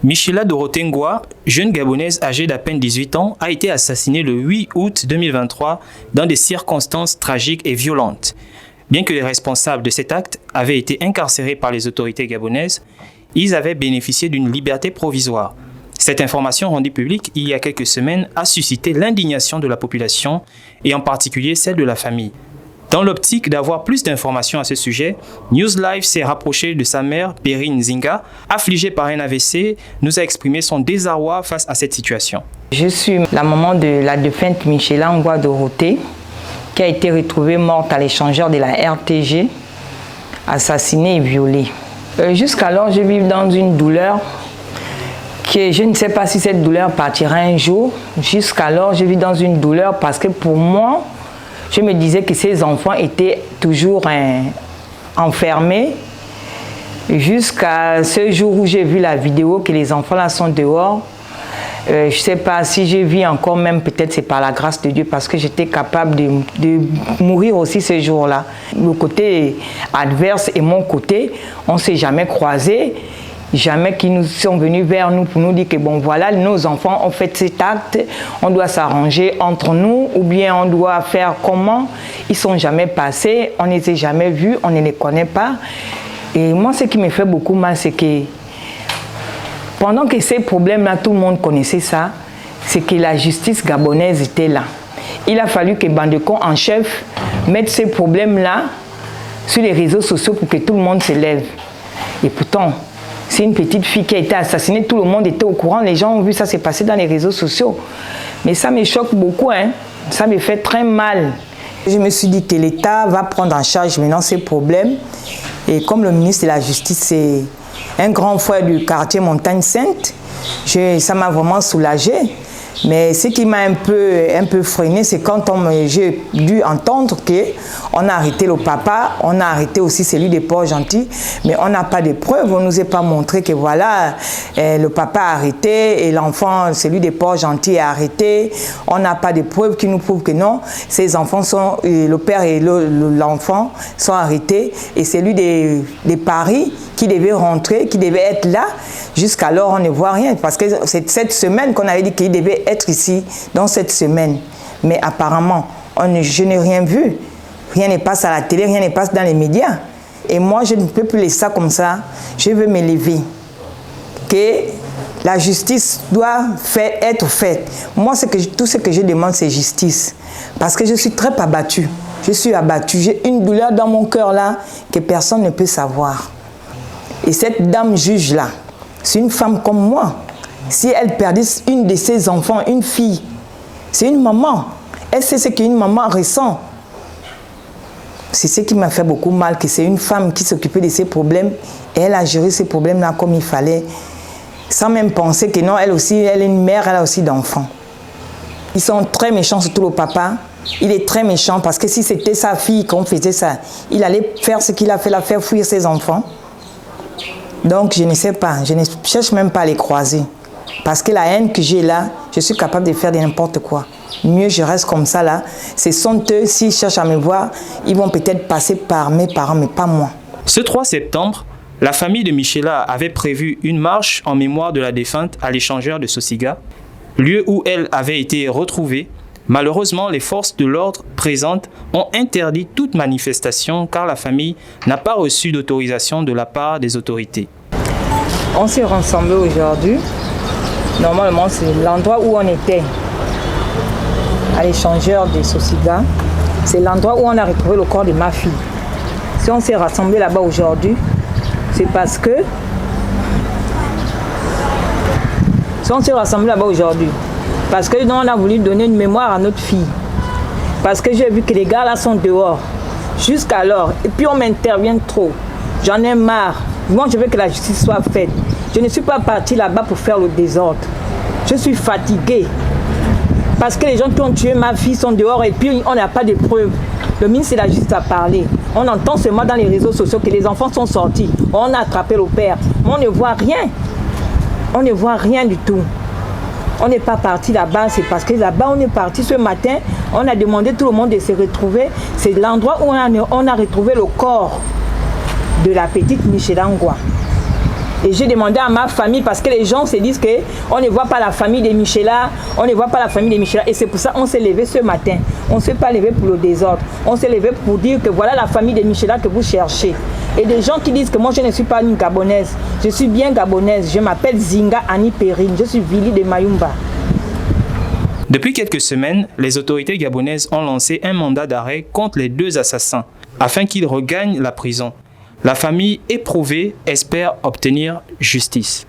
Michela Dorothée Ngwa, jeune Gabonaise âgée d'à peine 18 ans, a été assassinée le 8 août 2023 dans des circonstances tragiques et violentes. Bien que les responsables de cet acte avaient été incarcérés par les autorités gabonaises, ils avaient bénéficié d'une liberté provisoire. Cette information rendue publique il y a quelques semaines a suscité l'indignation de la population et en particulier celle de la famille. Dans l'optique d'avoir plus d'informations à ce sujet, News Live s'est rapproché de sa mère, Perrine Zinga, affligée par un AVC, nous a exprimé son désarroi face à cette situation. Je suis la maman de la défunte Michela Ngwa Dorothée, qui a été retrouvée morte à l'échangeur de la RTG, assassinée et violée. Jusqu'alors, je vis dans une douleur que je ne sais pas si cette douleur partira un jour. Jusqu'alors, je vis dans une douleur parce que pour moi, je me disais que ces enfants étaient toujours enfermés jusqu'à ce jour où j'ai vu la vidéo que les enfants là sont dehors. Je ne sais pas si je vis encore, même peut-être c'est par la grâce de Dieu parce que j'étais capable de mourir aussi ce jour-là. Le côté adverse et mon côté, on ne s'est jamais croisés. Jamais qu'ils nous sont venus vers nous pour nous dire que bon voilà, nos enfants ont fait cet acte, on doit s'arranger entre nous ou bien on doit faire comment. Ils ne sont jamais passés, on ne les a jamais vus, on ne les connaît pas. Et moi ce qui me fait beaucoup mal c'est que pendant que ces problèmes-là, tout le monde connaissait ça, c'est que la justice gabonaise était là. Il a fallu que Bandecon en chef mette ces problèmes-là sur les réseaux sociaux pour que tout le monde se lève. Et pourtant, c'est une petite fille qui a été assassinée, tout le monde était au courant, les gens ont vu ça se passer dans les réseaux sociaux. Mais ça me choque beaucoup, hein. Ça me fait très mal. Je me suis dit que l'État va prendre en charge maintenant ces problèmes. Et comme le ministre de la Justice, c'est un grand frère du quartier Montagne Sainte, ça m'a vraiment soulagée. Mais ce qui m'a un peu freiné, c'est quand j'ai dû entendre qu'on a arrêté le papa, on a arrêté aussi celui des Port-Gentil, mais on n'a pas de preuves, on ne nous a pas montré que voilà, le papa a arrêté et l'enfant, celui des Port-Gentil est arrêté. On n'a pas de preuves qui nous prouvent que non, ces enfants sont, le père et l'enfant sont arrêtés et celui des Paris qui devait rentrer, qui devait être là, jusqu'alors on ne voit rien parce que c'est cette semaine qu'on avait dit qu'il devait être ici dans cette semaine. Mais apparemment, je n'ai rien vu. Rien ne passe à la télé, rien ne passe dans les médias. Et moi, je ne peux plus laisser ça comme ça. Je veux me lever. Que la justice doit être faite. Moi, tout ce que je demande, c'est justice. Parce que je suis très abattue. Je suis abattue. J'ai une douleur dans mon cœur là que personne ne peut savoir. Et cette dame juge-là, c'est une femme comme moi. Si elle perdait une de ses enfants, une fille, c'est une maman. Elle sait ce qu'une maman ressent. C'est ce qui m'a fait beaucoup mal, que c'est une femme qui s'occupait de ses problèmes et elle a géré ces problèmes-là comme il fallait, sans même penser que non, elle aussi, elle est une mère, elle a aussi d'enfants. Ils sont très méchants, surtout le papa. Il est très méchant parce que si c'était sa fille qu'on faisait ça, il allait faire ce qu'il a fait, la faire fuir ses enfants. Donc je ne sais pas, je ne cherche même pas à les croiser. Parce que la haine que j'ai là, je suis capable de faire n'importe quoi. Mieux je reste comme ça là. Ce sont eux, s'ils cherchent à me voir, ils vont peut-être passer par mes parents, mais pas moi. Ce 3 septembre, la famille de Michela avait prévu une marche en mémoire de la défunte à l'échangeur de Sosiga, lieu où elle avait été retrouvée. Malheureusement, les forces de l'ordre présentes ont interdit toute manifestation car la famille n'a pas reçu d'autorisation de la part des autorités. On s'est rassemblés aujourd'hui. Normalement, c'est l'endroit où on était, à l'échangeur de Sosiga. C'est l'endroit où on a retrouvé le corps de ma fille. Si on s'est rassemblés là-bas aujourd'hui, c'est parce que... Parce que nous, on a voulu donner une mémoire à notre fille. Parce que j'ai vu que les gars là sont dehors. Jusqu'alors. Et puis on m'intervient trop. J'en ai marre. Moi, je veux que la justice soit faite. Je ne suis pas partie là-bas pour faire le désordre. Je suis fatiguée. Parce que les gens qui ont tué ma fille sont dehors et puis on n'a pas de preuves. Le ministre de la Justice a parlé. On entend seulement dans les réseaux sociaux que les enfants sont sortis. On a attrapé le père. Mais on ne voit rien. On ne voit rien du tout. On n'est pas parti là-bas, c'est parce que là-bas on est parti ce matin, on a demandé tout le monde de se retrouver. C'est l'endroit où on a retrouvé le corps de la petite Michela Ngwa. Et j'ai demandé à ma famille, parce que les gens se disent qu'on ne voit pas la famille de Michela, on ne voit pas la famille de Michela. Et c'est pour ça qu'on s'est levé ce matin. On ne s'est pas levé pour le désordre. On s'est levé pour dire que voilà la famille de Michela que vous cherchez. Et des gens qui disent que moi je ne suis pas une Gabonaise. Je suis bien Gabonaise. Je m'appelle Zinga Annie Perrine. Je suis Vili de Mayumba. Depuis quelques semaines, les autorités gabonaises ont lancé un mandat d'arrêt contre les 2 assassins afin qu'ils regagnent la prison. La famille éprouvée espère obtenir justice.